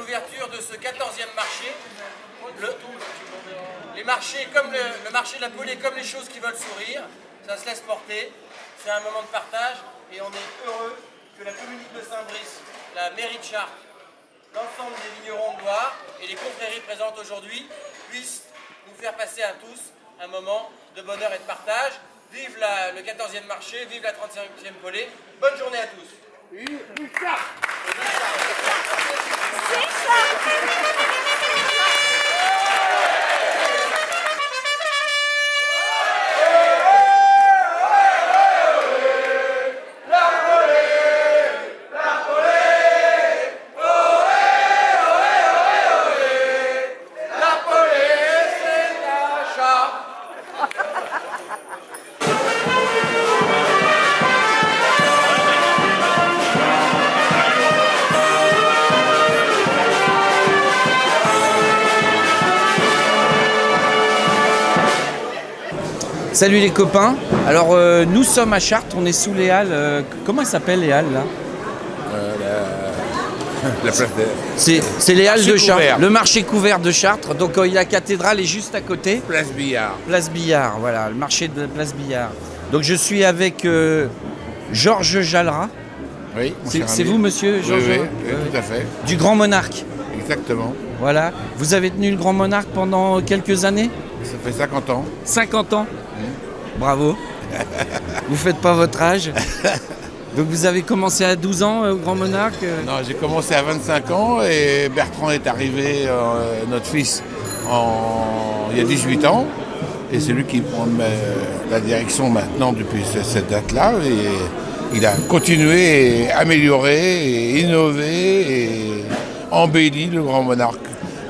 l'ouverture de ce 14e marché. Les marchés, comme le marché de la Polée, comme les choses qui veulent sourire, ça se laisse porter. C'est un moment de partage et on est heureux que la communauté de Saint-Brice, la mairie de Chartres, l'ensemble des vignerons de Loire et les confréries présentes aujourd'hui puissent nous faire passer à tous un moment de bonheur et de partage. Vive le 14e marché, vive la 35e Polée. Bonne journée à tous. Salut les copains, alors nous sommes à Chartres, on est sous les Halles, comment elles s'appellent les Halles là? La place C'est les Halles de Chartres, couvert. le marché couvert de Chartres, donc la cathédrale est juste à côté. Place Billard. Place Billard, voilà, le marché de la Place Billard. Donc je suis avec Georges Jallerat, Oui, mon cher c'est ami. vous monsieur Georges Oui, Jallerat tout à fait. Du Grand Monarque, Exactement. voilà. Vous avez tenu le Grand Monarque pendant quelques années? Ça fait 50 ans. 50 ans. Bravo. Vous faites pas votre âge. Donc vous avez commencé à 12 ans au Grand Monarque Non, j'ai commencé à 25 ans et Bertrand est arrivé, notre fils, il y a 18 ans. Et c'est lui qui prend la direction maintenant depuis cette date-là. Et il a continué et amélioré et innové et embelli le Grand Monarque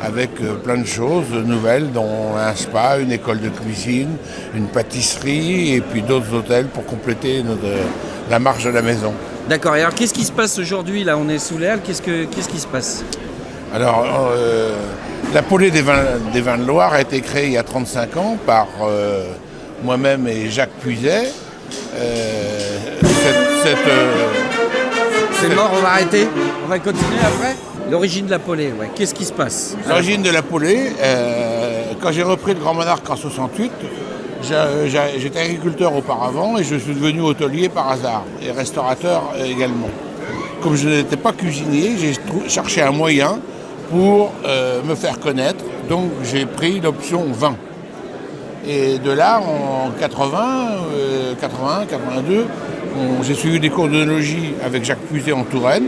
avec plein de choses nouvelles, dont un spa, une école de cuisine, une pâtisserie et puis d'autres hôtels pour compléter la marche de la maison. D'accord, et alors qu'est-ce qui se passe aujourd'hui là? On est sous les Halles, qu'est-ce qui se passe? Alors, la Polée des vins de Loire a été créée il y a 35 ans par moi-même et Jacques Puiset. C'est mort, on va arrêter? On va continuer après? L'origine de la Polée, ouais. Qu'est-ce qui se passe? L'origine de la Polée, quand j'ai repris le Grand Monarque en 68, j'étais agriculteur auparavant et je suis devenu hôtelier par hasard et restaurateur également. Comme je n'étais pas cuisinier, j'ai cherché un moyen pour me faire connaître, donc j'ai pris l'option vin. Et de là, en 82, j'ai suivi des cours d'œnologie avec Jacques Puiset en Touraine.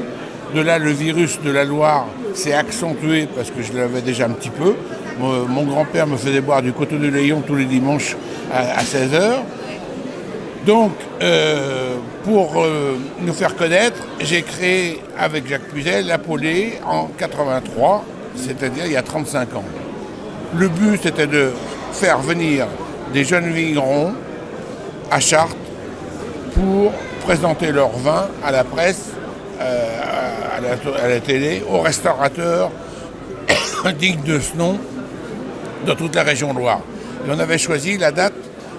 De là, le virus de la Loire s'est accentué parce que je l'avais déjà un petit peu. Mon grand-père me faisait boire du Coteau de Léon tous les dimanches à 16h. Donc, pour nous faire connaître, j'ai créé avec Jacques Puiset la Polée en 83, c'est-à-dire il y a 35 ans. Le but, c'était de faire venir des jeunes vignerons à Chartres pour présenter leur vin à la presse, à la télé, aux restaurateurs dignes de ce nom dans toute la région Loire. Et on avait choisi la date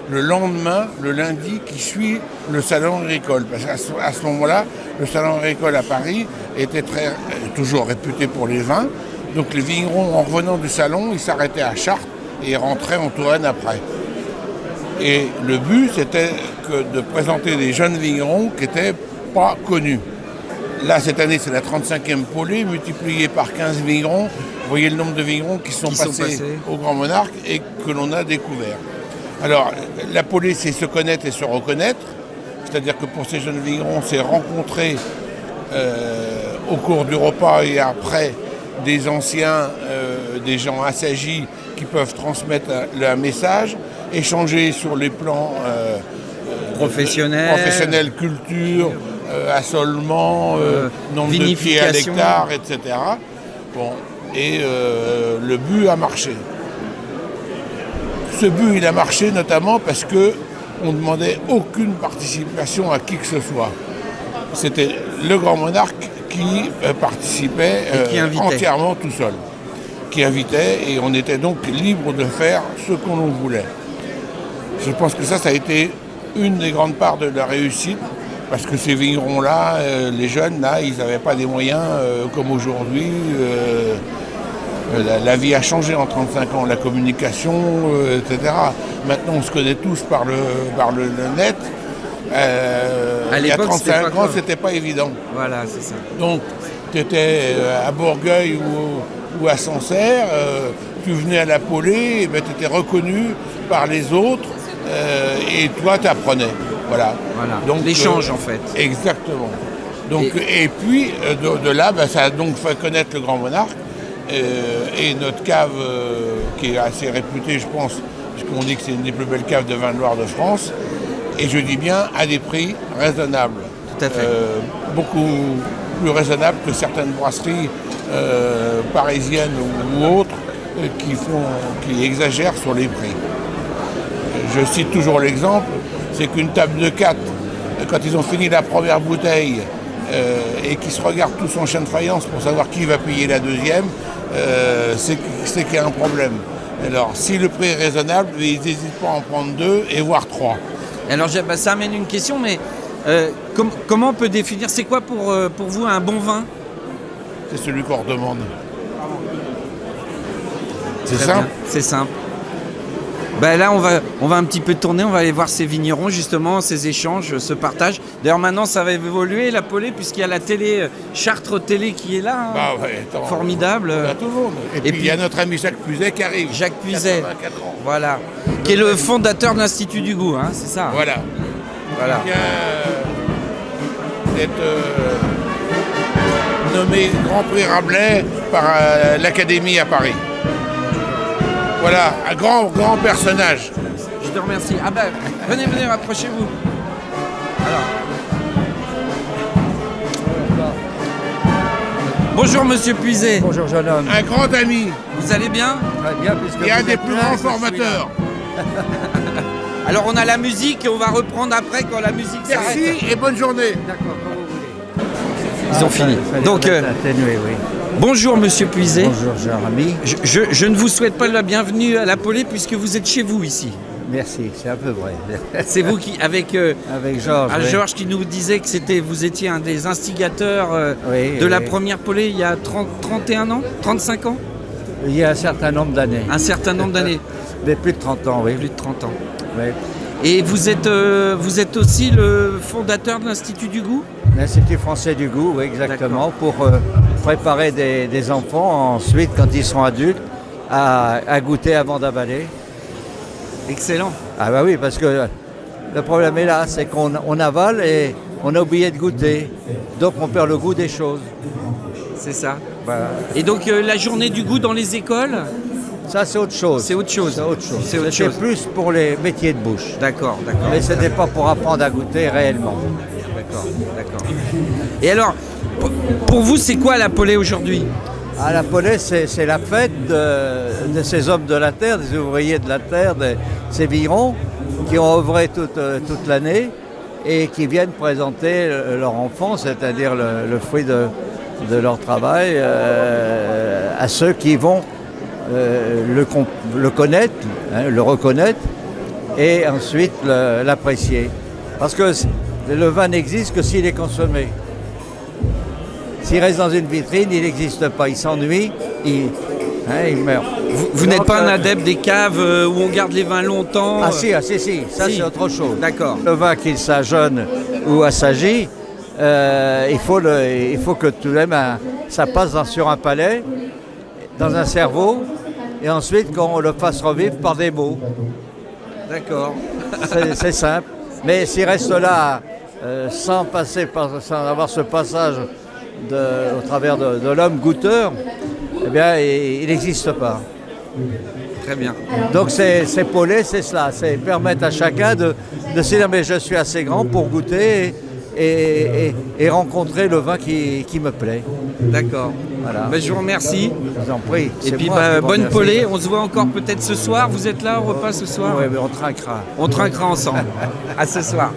le lendemain, le lundi qui suit le salon agricole. Parce qu'à ce moment-là, le salon agricole à Paris était toujours réputé pour les vins. Donc les vignerons, en revenant du salon, ils s'arrêtaient à Chartres et ils rentraient en Touraine après. Et le but, c'était de présenter des jeunes vignerons qui n'étaient pas connus. Là, cette année, c'est la 35e Polée, multipliée par 15 vignerons. Vous voyez le nombre de vignerons qui sont passés au Grand Monarque et que l'on a découvert. Alors, la Polée, c'est se connaître et se reconnaître. C'est-à-dire que pour ces jeunes vignerons, c'est rencontrer au cours du repas et après des anciens, des gens assagis qui peuvent transmettre le message, échanger sur les plans professionnels, culture, assolement, nombre de pieds à l'hectare, etc. Bon, et le but a marché. Ce but, il a marché notamment parce qu'on ne demandait aucune participation à qui que ce soit. C'était le Grand Monarque qui participait entièrement tout seul, qui invitait, et on était donc libre de faire ce qu'on voulait. Je pense que ça a été une des grandes parts de la réussite, Parce que ces vignerons-là, les jeunes, là, ils n'avaient pas des moyens comme aujourd'hui. La vie a changé en 35 ans, la communication, etc. Maintenant, on se connaît tous par le net. Il y a 35 ans, c'était pas évident. Voilà, c'est ça. Donc, tu étais à Bourgueil ou à Sancerre, tu venais à la Polée, tu étais reconnu par les autres et toi, tu apprenais. Voilà. Donc, l'échange, en fait. Exactement. Donc, et puis, de là, ça a donc fait connaître le Grand Monarque et notre cave, qui est assez réputée, je pense, puisqu'on dit que c'est une des plus belles caves de vin de Loire de France, et je dis bien à des prix raisonnables. Tout à fait. Beaucoup plus raisonnables que certaines brasseries parisiennes ou autres qui exagèrent sur les prix. Je cite toujours l'exemple, c'est qu'une table de 4, quand ils ont fini la première bouteille et qu'ils se regardent tous en chien de faïence pour savoir qui va payer la deuxième, c'est qu'il y a un problème. Alors, si le prix est raisonnable, ils n'hésitent pas à en prendre 2 et voire 3. Alors, ça amène une question, mais comment on peut définir, c'est quoi pour vous un bon vin? C'est celui qu'on redemande. C'est Très simple. bien, c'est simple. Ben là, on va un petit peu tourner, on va aller voir ces vignerons, justement, ces échanges, ce partage. D'ailleurs, maintenant, ça va évoluer, la Polée, puisqu'il y a la télé, Chartres Télé qui est là. Hein. Bah ouais, attends, formidable. Tout le monde. Et puis, il y a notre ami Jacques Puzet qui arrive. Jacques Puzet, 84 ans. voilà. Qui est le fondateur de l'Institut du goût, hein, c'est ça. Voilà. Voilà. Il vient d'être nommé Grand Prix Rabelais par l'Académie à Paris. Voilà, un grand personnage. Je te remercie. Ah ben, venez, rapprochez-vous. Alors. Bonjour Monsieur Puzet. Bonjour jeune homme. Un grand ami. Vous allez bien? Très bien, puisque Et un vous des êtes plus là, grands je suis formateurs. Alors on a la musique et on va reprendre après quand la musique s'arrête. Merci et bonne journée. là. D'accord, comme vous voulez. Ils ont fini. Donc, atténué, oui. bonjour Monsieur Puzet. Bonjour cher ami. Je ne vous souhaite pas la bienvenue à la Polée puisque vous êtes chez vous ici. Merci, c'est un peu vrai. C'est vous qui, avec Georges. Oui. Georges qui nous disait que vous étiez un des instigateurs de la première Polée il y a 31 ans, 35 ans? Il y a un certain nombre d'années. Un certain nombre d'années. Mais plus de 30 ans, oui. Plus de 30 ans. Oui. Et vous êtes aussi le fondateur de l'Institut du goût? L'Institut français du goût, oui, exactement, pour préparer des enfants ensuite, quand ils seront adultes, à goûter avant d'avaler. Excellent. Ah bah oui, parce que le problème est là, c'est qu'on avale et on a oublié de goûter. Donc on perd le goût des choses. C'est ça. Bah, Et donc la journée du goût dans les écoles? ça c'est autre chose. C'est autre chose. C'est autre chose. C'est autre C'était chose. plus pour les métiers de bouche. D'accord. Mais ce n'était pas pour apprendre à goûter réellement. D'accord. Et alors, pour vous, c'est quoi la Polée aujourd'hui? Ah, la Polée, c'est la fête de ces hommes de la terre, des ouvriers de la terre, de ces vignerons qui ont œuvré toute l'année et qui viennent présenter leur enfant, c'est-à-dire le fruit de leur travail, à ceux qui vont le connaître, hein, le reconnaître et ensuite l'apprécier. Parce que le vin n'existe que s'il est consommé. S'il reste dans une vitrine, il n'existe pas. Il s'ennuie, il meurt. Vous n'êtes pas un adepte des caves où on garde les vins longtemps? Ah si. Ça Si. c'est autre chose. D'accord. Le vin qu'il s'ajeune ou assagit, il faut que tout de même ça passe sur un palais, dans un cerveau, et ensuite qu'on le fasse revivre par des mots. D'accord. C'est simple. Mais s'il reste là sans avoir ce passage au travers de l'homme goûteur, eh bien, il n'existe pas. Très bien. Donc ces Polées, c'est cela, c'est permettre à chacun de se dire mais je suis assez grand pour goûter et rencontrer le vin qui me plaît. D'accord. Voilà. Ben, je vous remercie. Je vous en prie. Et puis bonne Polée. On se voit encore peut-être ce soir. Vous êtes là au repas ce soir? Oui, mais on trinquera. On trinquera ensemble. À ce soir.